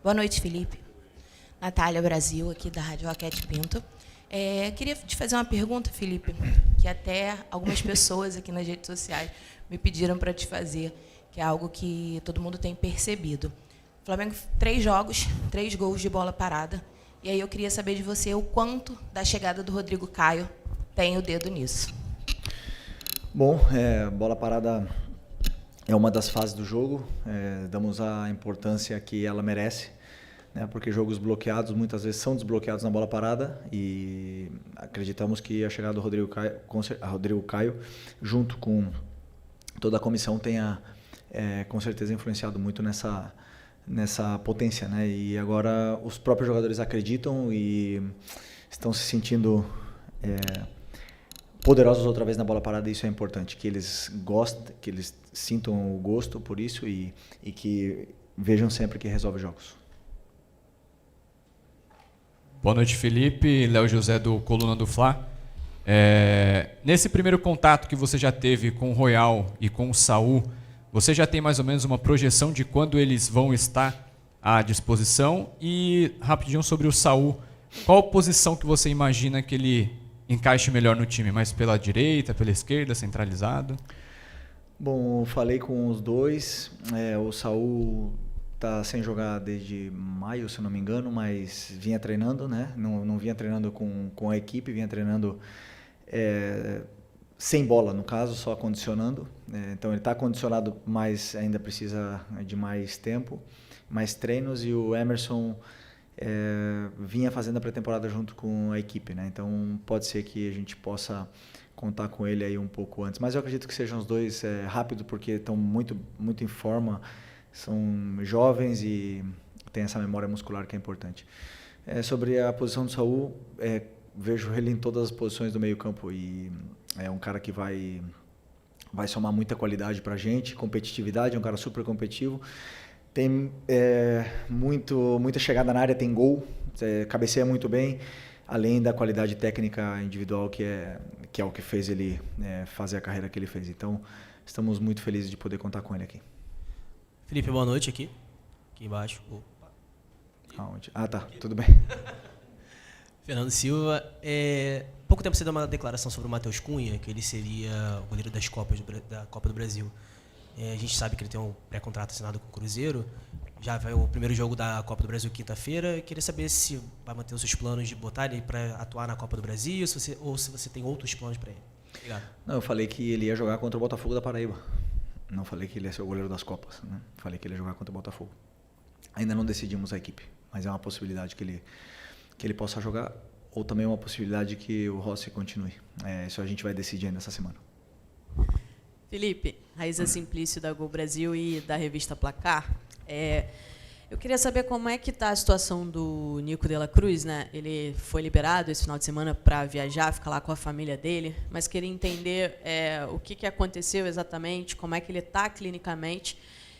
Boa noite, Felipe. Natália Brasil, aqui da Rádio Roquete Pinto. Queria te fazer uma pergunta, Felipe, que até algumas pessoas aqui nas redes sociais me pediram para te fazer, que é algo que todo mundo tem percebido. Flamengo, 3 jogos, 3 gols de bola parada. E aí eu queria saber de você o quanto da chegada do Rodrigo Caio tem o dedo nisso. Bom, bola parada é uma das fases do jogo, damos a importância que ela merece, né, porque jogos bloqueados muitas vezes são desbloqueados na bola parada e acreditamos que a chegada do Rodrigo Caio junto com toda a comissão tenha com certeza influenciado muito nessa potência, né? E agora os próprios jogadores acreditam e estão se sentindo poderosos outra vez na bola parada, e isso é importante, que eles gostem, que eles sintam o gosto por isso e que vejam sempre que resolve jogos. Boa noite, Felipe. Léo José do Coluna do Fla. Nesse primeiro contato que você já teve com o Royal e com o Saul, você já tem mais ou menos uma projeção de quando eles vão estar à disposição? E rapidinho sobre o Saul, qual posição que você imagina que ele encaixe melhor no time? Mais pela direita, pela esquerda, centralizado? Bom, falei com os dois. O Saul está sem jogar desde maio, se não me engano, mas vinha treinando, né? Não vinha treinando com a equipe, vinha treinando sem bola, no caso, só condicionando. Então ele está condicionado, mas ainda precisa de mais tempo, mais treinos. E o Emerson vinha fazendo a pré-temporada junto com a equipe, né? Então pode ser que a gente possa contar com ele aí um pouco antes, mas eu acredito que sejam os dois rápido, porque estão muito em forma, são jovens e tem essa memória muscular que é importante. Sobre a posição do Saul, vejo ele em todas as posições do meio campo e é um cara que vai somar muita qualidade para a gente, competitividade, é um cara super competitivo. Tem muita chegada na área, tem gol, cabeceia muito bem, além da qualidade técnica individual que é o que fez ele fazer a carreira que ele fez. Então, estamos muito felizes de poder contar com ele aqui. Felipe, boa noite aqui embaixo. Aonde? Ah, tá, tudo bem. Fernando Silva, pouco tempo você deu uma declaração sobre o Matheus Cunha, que ele seria o goleiro da Copa do Brasil. A gente sabe que ele tem um pré-contrato assinado com o Cruzeiro. Já vai o primeiro jogo da Copa do Brasil quinta-feira. Queria saber se vai manter os seus planos de botar ele para atuar na Copa do Brasil ou se você tem outros planos para ele. Obrigado. Não, eu falei que ele ia jogar contra o Botafogo da Paraíba. Não falei que ele ia ser o goleiro das Copas, né? Falei que ele ia jogar contra o Botafogo. Ainda não decidimos a equipe, mas é uma possibilidade que ele possa jogar, ou também uma possibilidade que o Rossi continue. Isso a gente vai decidir ainda essa semana. Felipe, Raíza Simplício da Gol Brasil e da revista Placar. Eu queria saber como é que está a situação do Nico de la Cruz, né? Ele foi liberado esse final de semana para viajar, ficar lá com a família dele, mas queria entender o que aconteceu exatamente, como é que ele está clinicamente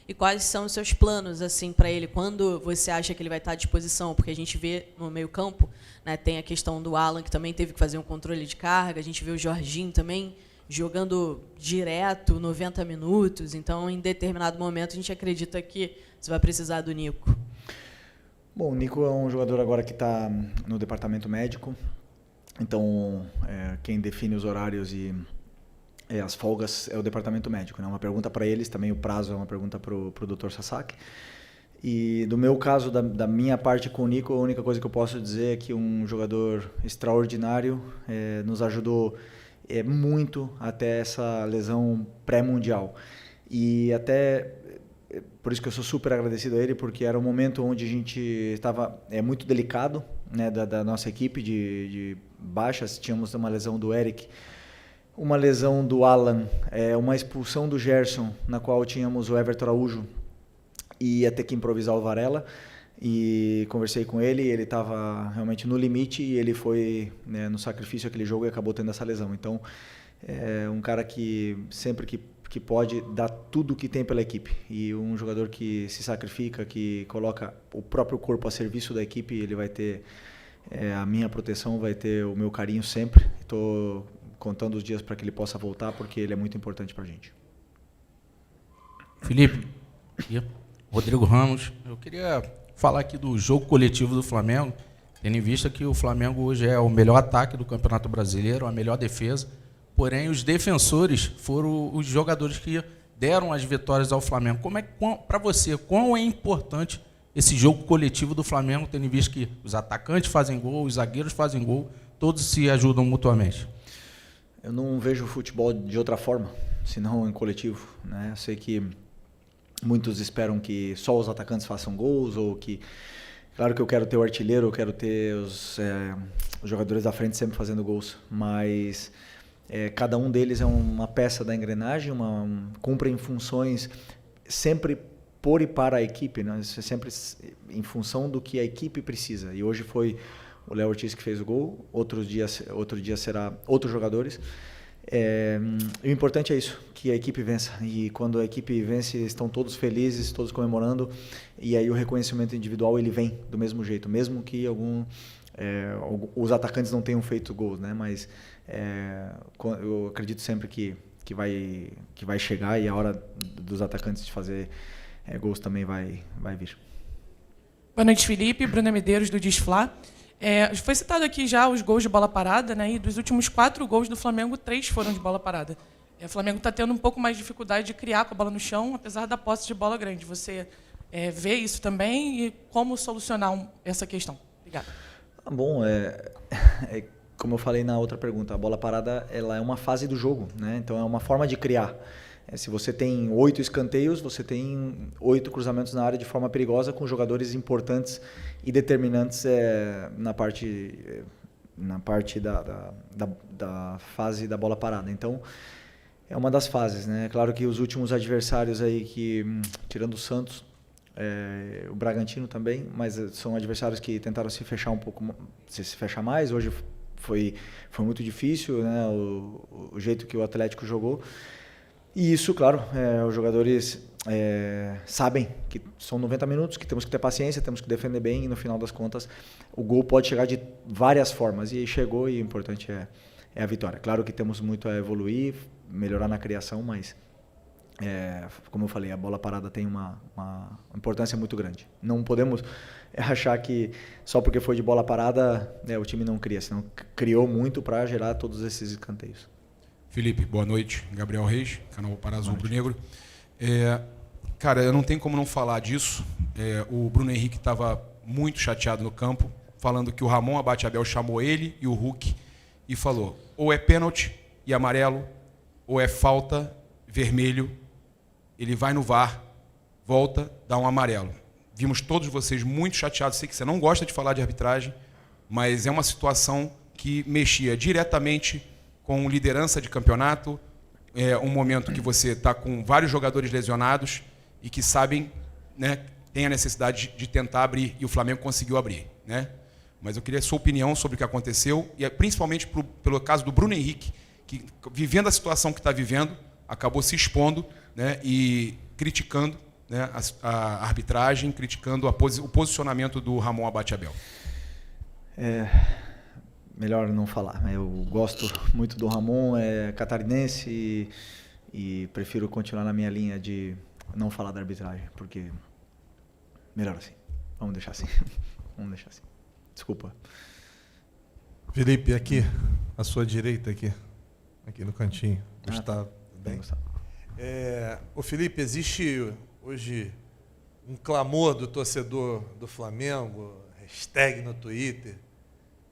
e quais são os seus planos assim para ele. Quando você acha que ele vai estar à disposição? Porque a gente vê no meio-campo, né, tem a questão do Alan, que também teve que fazer um controle de carga, a gente vê o Jorginho também jogando direto 90 minutos, então em determinado momento a gente acredita que você vai precisar do Nico. Bom, o Nico é um jogador agora que está no departamento médico, então quem define os horários e as folgas é o departamento médico, né? Uma pergunta para eles, também o prazo é uma pergunta para o Dr. Sasaki. E do meu caso, da minha parte com o Nico, a única coisa que eu posso dizer é que um jogador extraordinário nos ajudou muito até essa lesão pré-mundial. E até por isso que eu sou super agradecido a ele, porque era um momento onde a gente estava muito delicado, né, da nossa equipe de baixas. Tínhamos uma lesão do Eric, uma lesão do Alan, uma expulsão do Gerson, na qual tínhamos o Everton Araújo e ia ter que improvisar o Varela. E conversei com ele, ele estava realmente no limite e ele foi no sacrifício aquele jogo e acabou tendo essa lesão. Então, é um cara que sempre que pode dar tudo o que tem pela equipe. E um jogador que se sacrifica, que coloca o próprio corpo a serviço da equipe, ele vai ter a minha proteção, vai ter o meu carinho sempre. Estou contando os dias para que ele possa voltar, porque ele é muito importante para a gente. Felipe, Rodrigo Ramos, eu queria falar aqui do jogo coletivo do Flamengo, tendo em vista que o Flamengo hoje é o melhor ataque do Campeonato Brasileiro, a melhor defesa, porém os defensores foram os jogadores que deram as vitórias ao Flamengo. Para você, quão é importante esse jogo coletivo do Flamengo, tendo em vista que os atacantes fazem gol, os zagueiros fazem gol, todos se ajudam mutuamente? Eu não vejo o futebol de outra forma, senão em coletivo, né? Eu sei que muitos esperam que só os atacantes façam gols, ou que... Claro que eu quero ter o artilheiro, eu quero ter os jogadores da frente sempre fazendo gols, mas cada um deles é uma peça da engrenagem, cumprem funções sempre por e para a equipe, né? Isso é sempre em função do que a equipe precisa. E hoje foi o Léo Ortiz que fez o gol, outro dia será outros jogadores. O importante é isso, que a equipe vença. E quando a equipe vence, estão todos felizes, todos comemorando. E aí o reconhecimento individual ele vem do mesmo jeito, mesmo que os atacantes não tenham feito gols, né? Mas eu acredito sempre que vai chegar, e a hora dos atacantes de fazer gols também vai vir. Boa noite, Felipe. Bruna Medeiros, do Disflá. Foi citado aqui já os gols de bola parada, né? E dos últimos 4 gols do Flamengo, 3 foram de bola parada. O Flamengo está tendo um pouco mais de dificuldade de criar com a bola no chão, apesar da posse de bola grande. Você vê isso também, e como solucionar essa questão? Obrigada. Bom, como eu falei na outra pergunta, a bola parada ela é uma fase do jogo, né? Então é uma forma de criar. Se você tem 8 escanteios, você tem 8 cruzamentos na área de forma perigosa, com jogadores importantes e determinantes na parte da fase da bola parada. Então, é uma das fases, né? Claro que os últimos adversários aí, tirando o Santos, o Bragantino também, mas são adversários que tentaram se fechar um pouco, se fechar mais. Hoje foi muito difícil, né? O jeito que o Atlético jogou. E isso, claro, os jogadores sabem que são 90 minutos, que temos que ter paciência, temos que defender bem, e no final das contas o gol pode chegar de várias formas, e chegou, e o importante é a vitória. Claro que temos muito a evoluir, melhorar na criação, mas como eu falei, a bola parada tem uma importância muito grande. Não podemos achar que só porque foi de bola parada o time não cria, senão criou muito para gerar todos esses escanteios. Felipe, boa noite. Gabriel Reis, canal Parazul Rubro Negro. Cara, eu não tenho como não falar disso. O Bruno Henrique estava muito chateado no campo, falando que o Ramon Abate-Abel chamou ele e o Hulk e falou: ou é pênalti e amarelo, ou é falta, vermelho, ele vai no VAR, volta, dá um amarelo. Vimos todos vocês muito chateados. Sei que você não gosta de falar de arbitragem, mas é uma situação que mexia diretamente com liderança de campeonato, um momento que você está com vários jogadores lesionados e que sabem, né, tem a necessidade de tentar abrir, e o Flamengo conseguiu abrir, né? Mas eu queria a sua opinião sobre o que aconteceu, e principalmente pelo caso do Bruno Henrique, que, vivendo a situação que está vivendo, acabou se expondo, né, e criticando, né, a arbitragem, criticando o posicionamento do Ramon Abate-Abel. Melhor não falar. Eu gosto muito do Ramon, é catarinense, e prefiro continuar na minha linha de não falar da arbitragem, porque melhor assim. Vamos deixar assim. Desculpa. Felipe, aqui, à sua direita, aqui no cantinho. Gustavo, bem? Ô Felipe, existe hoje um clamor do torcedor do Flamengo, hashtag no Twitter,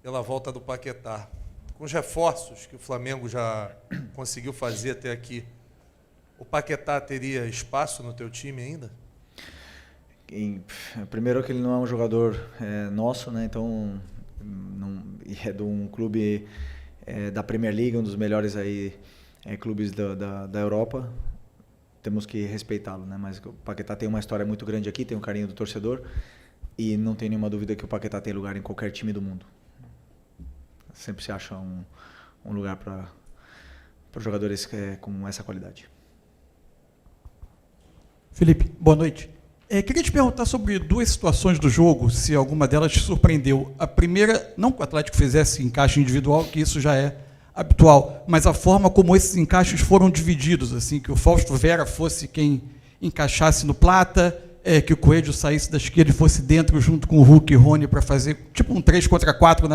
pela volta do Paquetá. Com os reforços que o Flamengo já conseguiu fazer até aqui, o Paquetá teria espaço no teu time ainda? Primeiro que ele não é um jogador nosso, né? Então é de um clube da Premier League, um dos melhores aí, clubes da Europa. Temos que respeitá-lo, né? Mas o Paquetá tem uma história muito grande aqui, tem um carinho do torcedor, e não tem nenhuma dúvida que o Paquetá tem lugar em qualquer time do mundo. Sempre se acha um lugar para jogadores com essa qualidade. Felipe, boa noite. Queria te perguntar sobre 2 situações do jogo, se alguma delas te surpreendeu. A primeira, não que o Atlético fizesse encaixe individual, que isso já é habitual, mas a forma como esses encaixes foram divididos, assim, que o Fausto Vera fosse quem encaixasse no Plata, que o Coelho saísse da esquerda e fosse dentro junto com o Hulk e Rony para fazer tipo um 3 contra 4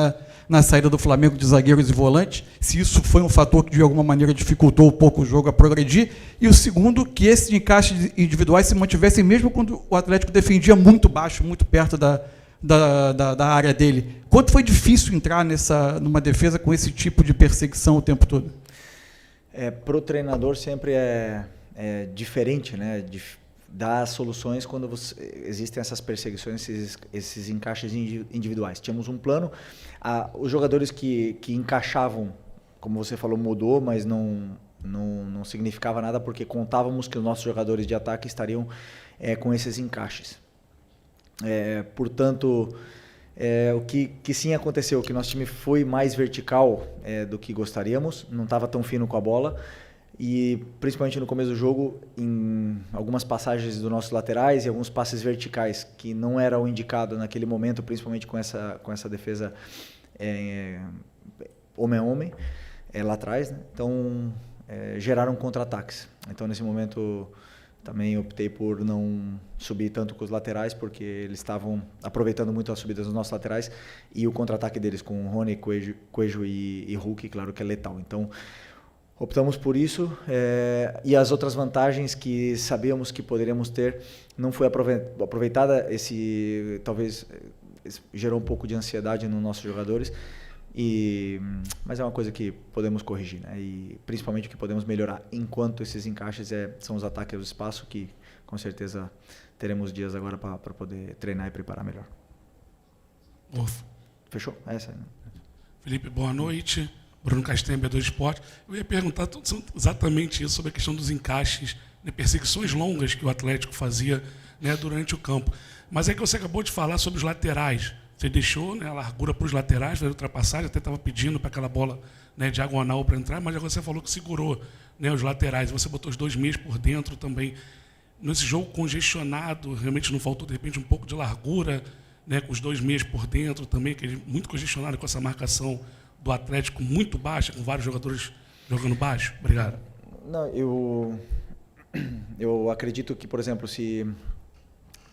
na saída do Flamengo de zagueiros e volantes, se isso foi um fator que de alguma maneira dificultou um pouco o jogo a progredir, e o segundo, que esses encaixes individuais se mantivessem mesmo quando o Atlético defendia muito baixo, muito perto da área dele. Quanto foi difícil entrar numa defesa com esse tipo de perseguição o tempo todo? Para o treinador sempre é diferente, né? Dar soluções quando existem essas perseguições, esses encaixes individuais. Tínhamos um plano, os jogadores que encaixavam, como você falou, mudou, mas não significava nada, porque contávamos que os nossos jogadores de ataque estariam com esses encaixes. Portanto, o que sim aconteceu, que nosso time foi mais vertical do que gostaríamos, não estava tão fino com a bola, e principalmente no começo do jogo, em algumas passagens dos nossos laterais e alguns passes verticais que não era o indicado naquele momento, principalmente com essa defesa homem a homem lá atrás, né? Então geraram contra-ataques. Então nesse momento também optei por não subir tanto com os laterais, porque eles estavam aproveitando muito as subidas dos nossos laterais, e o contra-ataque deles com Rony, Coelho e Hulk, claro que é letal. Então optamos por isso, e as outras vantagens que sabíamos que poderíamos ter não foi aproveitada. Talvez gerou um pouco de ansiedade nos nossos jogadores, mas é uma coisa que podemos corrigir, né? E principalmente o que podemos melhorar enquanto esses encaixes são os ataques do espaço, que com certeza teremos dias agora para poder treinar e preparar melhor. Fechou? Essa aí, né? Felipe, boa noite. Bruno Castanha, B2 Esporte. Eu ia perguntar exatamente isso, sobre a questão dos encaixes, né, perseguições longas que o Atlético fazia, né, durante o campo. Mas é que você acabou de falar sobre os laterais. Você deixou, né, a largura para os laterais, fez ultrapassagem, até estava pedindo para aquela bola, né, diagonal para entrar, mas agora você falou que segurou, né, os laterais. Você botou os 2 meias por dentro também. Nesse jogo congestionado, realmente não faltou, de repente, um pouco de largura, né, com os 2 meias por dentro também, que muito congestionado com essa marcação do Atlético muito baixa, com vários jogadores jogando baixo? Obrigado. Não, eu acredito que, por exemplo, se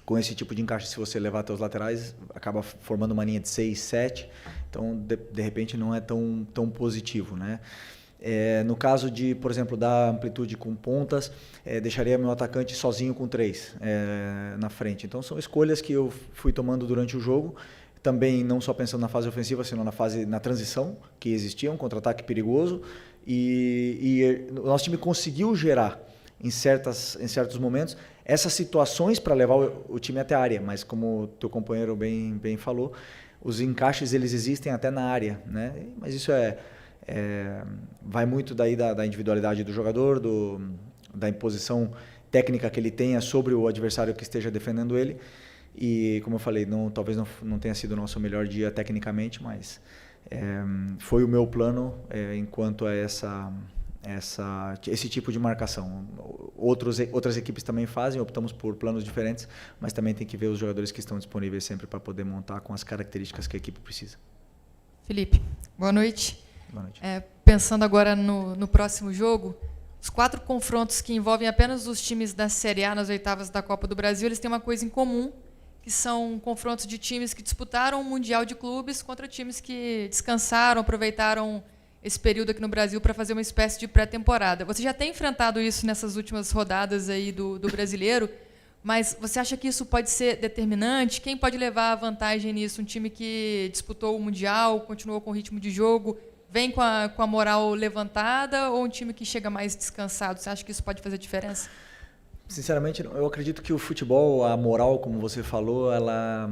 com esse tipo de encaixe, se você levar até os laterais, acaba formando uma linha de 6, 7, então de repente não é tão positivo, né? No caso de, por exemplo, dar amplitude com pontas, deixaria meu atacante sozinho com 3 na frente. Então são escolhas que eu fui tomando durante o jogo, também não só pensando na fase ofensiva, senão na transição que existia, um contra-ataque perigoso, e o nosso time conseguiu gerar em certos momentos essas situações para levar o time até a área, mas como o teu companheiro bem falou, os encaixes eles existem até na área, né? Mas isso vai muito daí da individualidade do jogador, da imposição técnica que ele tenha sobre o adversário que esteja defendendo ele. E, como eu falei, talvez não tenha sido o nosso melhor dia tecnicamente, mas foi o meu plano enquanto a esse tipo de marcação. Outras equipes também fazem, optamos por planos diferentes, mas também tem que ver os jogadores que estão disponíveis sempre para poder montar com as características que a equipe precisa. Felipe, boa noite. Boa noite. Pensando agora no próximo jogo, os 4 confrontos que envolvem apenas os times da Série A nas oitavas da Copa do Brasil, eles têm uma coisa em comum, que são confrontos de times que disputaram o Mundial de Clubes contra times que descansaram, aproveitaram esse período aqui no Brasil para fazer uma espécie de pré-temporada. Você já tem enfrentado isso nessas últimas rodadas aí do Brasileiro, mas você acha que isso pode ser determinante? Quem pode levar a vantagem nisso? Um time que disputou o Mundial, continuou com o ritmo de jogo, vem com a moral levantada, ou um time que chega mais descansado? Você acha que isso pode fazer diferença? Sinceramente, eu acredito que o futebol, a moral, como você falou, ela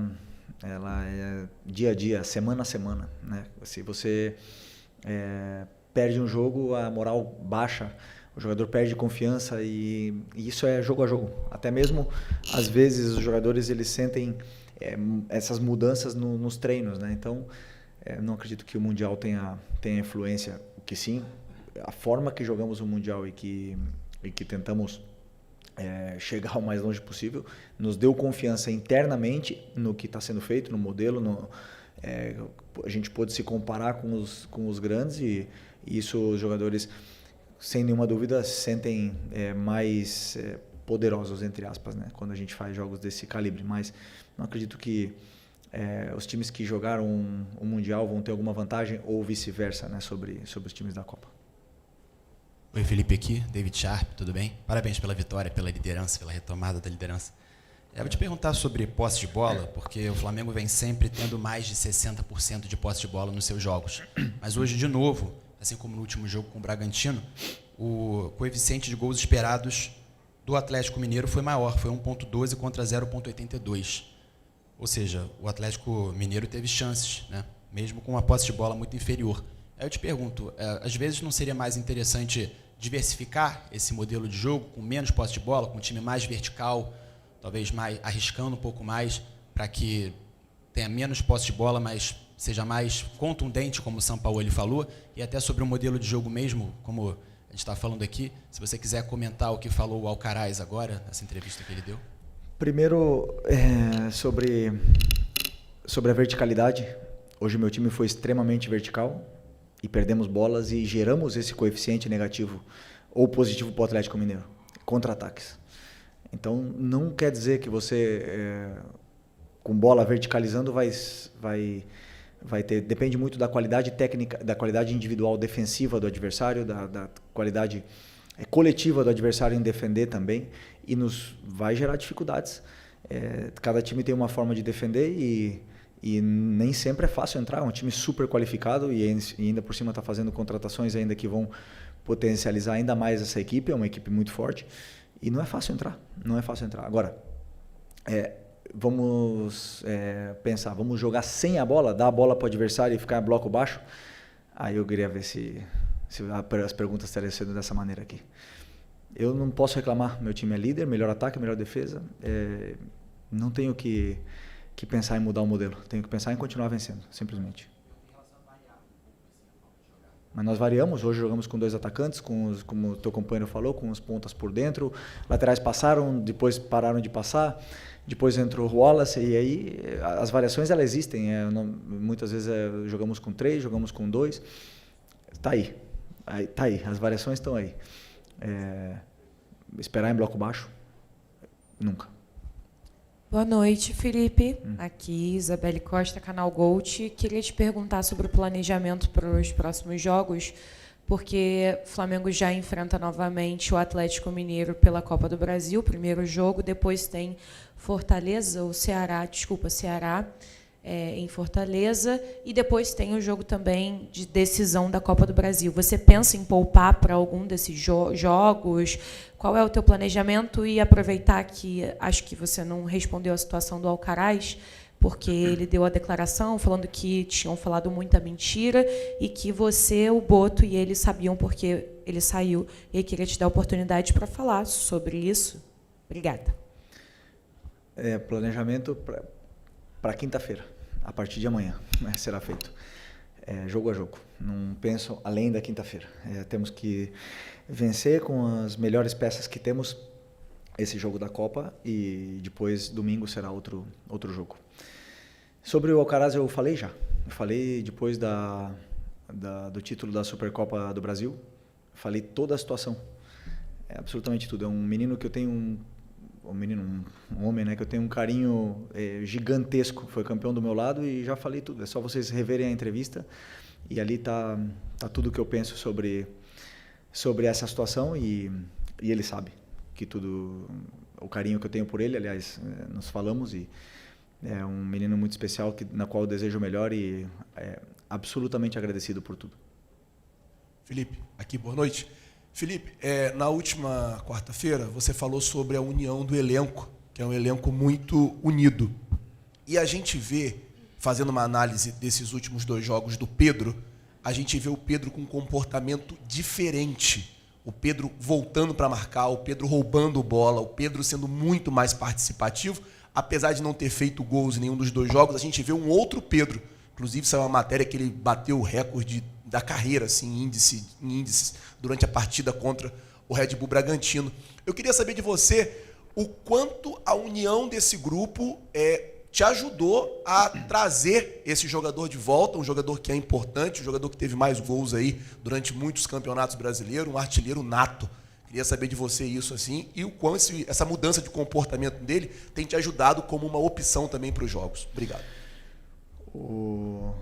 é dia a dia, semana a semana, né? Se você perde um jogo, a moral baixa, o jogador perde confiança, e isso é jogo a jogo. Até mesmo, às vezes, os jogadores eles sentem essas mudanças nos treinos, né? Então, não acredito que o Mundial tenha influência. O que sim, a forma que jogamos o Mundial e que tentamos chegar o mais longe possível, nos deu confiança internamente no que está sendo feito, no modelo, a gente pôde se comparar com os grandes, e isso os jogadores, sem nenhuma dúvida, sentem mais poderosos, entre aspas, né? Quando a gente faz jogos desse calibre. Mas não acredito que os times que jogaram o Mundial vão ter alguma vantagem ou vice-versa, né? sobre os times da Copa. Oi, Felipe aqui, David Sharp, tudo bem? Parabéns pela vitória, pela liderança, pela retomada da liderança. Eu vou te perguntar sobre posse de bola, porque o Flamengo vem sempre tendo mais de 60% de posse de bola nos seus jogos. Mas hoje, de novo, assim como no último jogo com o Bragantino, o coeficiente de gols esperados do Atlético Mineiro foi maior, foi 1,12 contra 0,82. Ou seja, o Atlético Mineiro teve chances, né? Mesmo com uma posse de bola muito inferior. Aí eu te pergunto, às vezes não seria mais interessante diversificar esse modelo de jogo, com menos posse de bola, com um time mais vertical, talvez mais arriscando um pouco mais, para que tenha menos posse de bola, mas seja mais contundente, como o Sampaoli falou, e até sobre o modelo de jogo mesmo, como a gente está falando aqui, se você quiser comentar o que falou o Alcaraz agora, nessa entrevista que ele deu. Primeiro, sobre a verticalidade. Hoje o meu time foi extremamente vertical e perdemos bolas e geramos esse coeficiente negativo ou positivo para o Atlético Mineiro, contra-ataques. Então, não quer dizer que você, com bola verticalizando, vai ter... Depende muito da qualidade técnica, da qualidade individual defensiva do adversário, da qualidade coletiva do adversário em defender também, e vai gerar dificuldades. Cada time tem uma forma de defender e nem sempre é fácil entrar. É um time super qualificado e ainda por cima está fazendo contratações ainda que vão potencializar ainda mais essa equipe. É uma equipe muito forte. E não é fácil entrar, não é fácil entrar. Agora, vamos pensar, vamos jogar sem a bola, dar a bola para o adversário e ficar em bloco baixo? Aí eu queria ver se as perguntas estariam sendo dessa maneira aqui. Eu não posso reclamar, meu time é líder, melhor ataque, melhor defesa. Não tenho que pensar em mudar o modelo, tenho que pensar em continuar vencendo, simplesmente. Mas nós variamos, hoje jogamos com 2 atacantes, como o teu companheiro falou, com as pontas por dentro, laterais passaram, depois pararam de passar, depois entrou o Wallace, e aí as variações elas existem, muitas vezes jogamos com 3, jogamos com 2, tá aí, as variações estão aí. Esperar em bloco baixo? Nunca. Boa noite, Felipe. Aqui, Isabelle Costa, Canal Gold. Queria te perguntar sobre o planejamento para os próximos jogos, porque o Flamengo já enfrenta novamente o Atlético Mineiro pela Copa do Brasil, primeiro jogo, depois tem Ceará em Fortaleza, e depois tem o jogo também de decisão da Copa do Brasil. Você pensa em poupar para algum desses jogos? Qual é o teu planejamento? E aproveitar que acho que você não respondeu a situação do Alcaraz, porque ele deu a declaração falando que tinham falado muita mentira e que você, o Boto e ele sabiam porque ele saiu. E eu queria te dar a oportunidade para falar sobre isso. Obrigada. Planejamento para quinta-feira, a partir de amanhã, né, será feito. Jogo a jogo. Não penso além da quinta-feira. Temos que vencer com as melhores peças que temos esse jogo da Copa e depois, domingo, será outro jogo. Sobre o Alcaraz eu falei já. Eu falei depois do título da Supercopa do Brasil. Falei toda a situação. Absolutamente tudo. É um menino que eu tenho um homem, né, que eu tenho um carinho gigantesco. Foi campeão do meu lado e já falei tudo. É só vocês reverem a entrevista e ali tá tudo o que eu penso sobre essa situação e ele sabe que tudo, o carinho que eu tenho por ele. Aliás, nós falamos e é um menino muito especial na qual eu desejo o melhor e absolutamente agradecido por tudo. Felipe, aqui, boa noite. Felipe, na última quarta-feira você falou sobre a união do elenco, que é um elenco muito unido. E a gente vê, fazendo uma análise desses últimos 2 jogos do Pedro, a gente vê o Pedro com um comportamento diferente. O Pedro voltando para marcar, o Pedro roubando bola, o Pedro sendo muito mais participativo. Apesar de não ter feito gols em nenhum dos 2 jogos, a gente vê um outro Pedro. Inclusive, saiu uma matéria que ele bateu o recorde da carreira assim, em índices durante a partida contra o Red Bull Bragantino. Eu queria saber de você o quanto a união desse grupo te ajudou a trazer esse jogador de volta, um jogador que é importante, um jogador que teve mais gols aí durante muitos campeonatos brasileiros, um artilheiro nato. Queria saber de você isso assim e o quão essa mudança de comportamento dele tem te ajudado como uma opção também para os jogos. Obrigado. O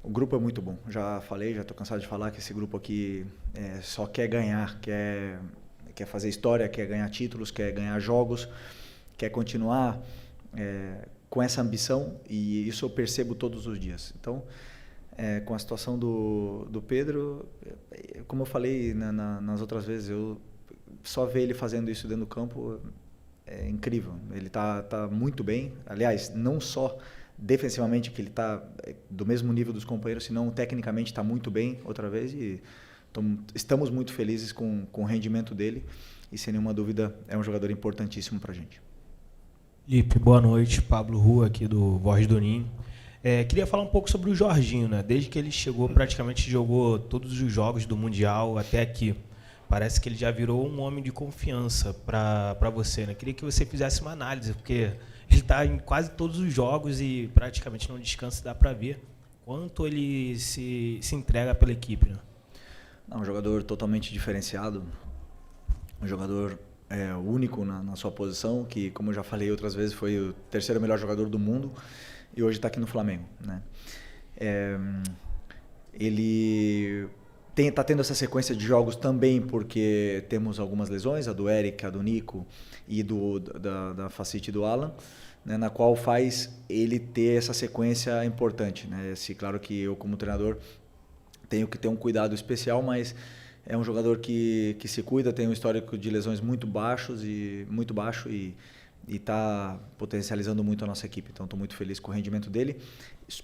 grupo é muito bom. Já falei, já estou cansado de falar que esse grupo aqui só quer ganhar, quer fazer história, quer ganhar títulos, quer ganhar jogos, quer continuar com essa ambição, e isso eu percebo todos os dias. Então, com a situação do Pedro, como eu falei nas outras vezes, eu só ver ele fazendo isso dentro do campo é incrível. Ele tá muito bem. Aliás, não só defensivamente, que ele está do mesmo nível dos companheiros, senão tecnicamente está muito bem outra vez, e estamos muito felizes com o rendimento dele, e sem nenhuma dúvida é um jogador importantíssimo para a gente. Felipe, boa noite. Pablo Rua, aqui do Voz do Ninho. Queria falar um pouco sobre o Jorginho, né? Desde que ele chegou, praticamente jogou todos os jogos do Mundial até aqui. Parece que ele já virou um homem de confiança para você, né? Queria que você fizesse uma análise, porque ele está em quase todos os jogos e praticamente não descansa, dá para ver quanto ele se entrega pela equipe, né? Um jogador totalmente diferenciado, um jogador único na sua posição, que, como eu já falei outras vezes, foi o terceiro melhor jogador do mundo e hoje está aqui no Flamengo, né? Ele está tendo essa sequência de jogos também porque temos algumas lesões, a do Eric, a do Nico e da Facite e do Alan, né, na qual faz ele ter essa sequência importante, né? Claro que eu, como treinador, tenho que ter um cuidado especial, mas é um jogador que se cuida, tem um histórico de lesões muito baixo e está potencializando muito a nossa equipe. Então, estou muito feliz com o rendimento dele,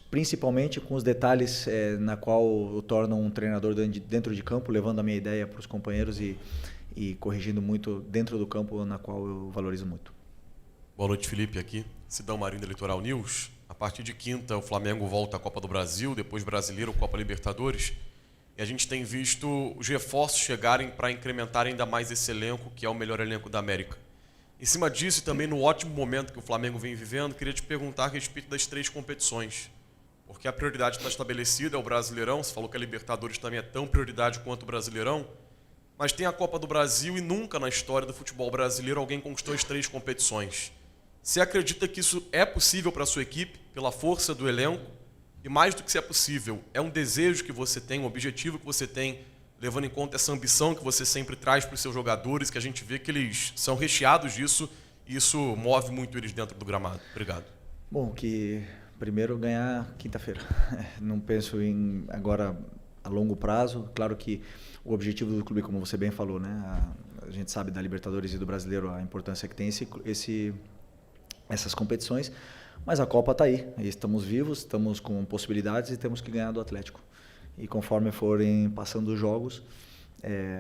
principalmente com os detalhes na qual o tornam um treinador dentro de campo, levando a minha ideia para os companheiros e corrigindo muito dentro do campo, na qual eu valorizo muito. Boa noite, Felipe, aqui. Sidão Marinho da Litoral News. A partir de quinta, o Flamengo volta à Copa do Brasil, depois Brasileiro, Copa Libertadores. E a gente tem visto os reforços chegarem para incrementar ainda mais esse elenco, que é o melhor elenco da América. Em cima disso, e também no ótimo momento que o Flamengo vem vivendo, queria te perguntar a respeito das 3 competições. Porque a prioridade está estabelecida, é o Brasileirão. Você falou que a Libertadores também é tão prioridade quanto o Brasileirão. Mas tem a Copa do Brasil e nunca na história do futebol brasileiro alguém conquistou as 3 competições. Você acredita que isso é possível para a sua equipe, pela força do elenco? E mais do que se é possível, é um desejo que você tem, um objetivo que você tem, levando em conta essa ambição que você sempre traz para os seus jogadores, que a gente vê que eles são recheados disso, e isso move muito eles dentro do gramado. Obrigado. Bom, que primeiro ganhar quinta-feira. Não penso em agora a longo prazo. Claro que o objetivo do clube, como você bem falou, né? A gente sabe da Libertadores e do Brasileiro a importância que tem essas competições, mas a Copa está aí, estamos vivos, estamos com possibilidades e temos que ganhar do Atlético. E conforme forem passando os jogos,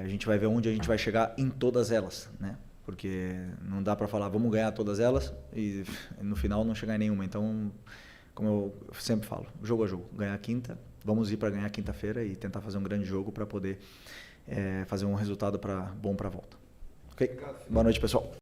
a gente vai ver onde a gente vai chegar em todas elas, né? Porque não dá para falar, vamos ganhar todas elas e no final não chegar em nenhuma. Então, como eu sempre falo, jogo a jogo, ganhar quinta, vamos ir para ganhar quinta-feira e tentar fazer um grande jogo para poder fazer um resultado bom para a volta. Ok? Boa noite, pessoal.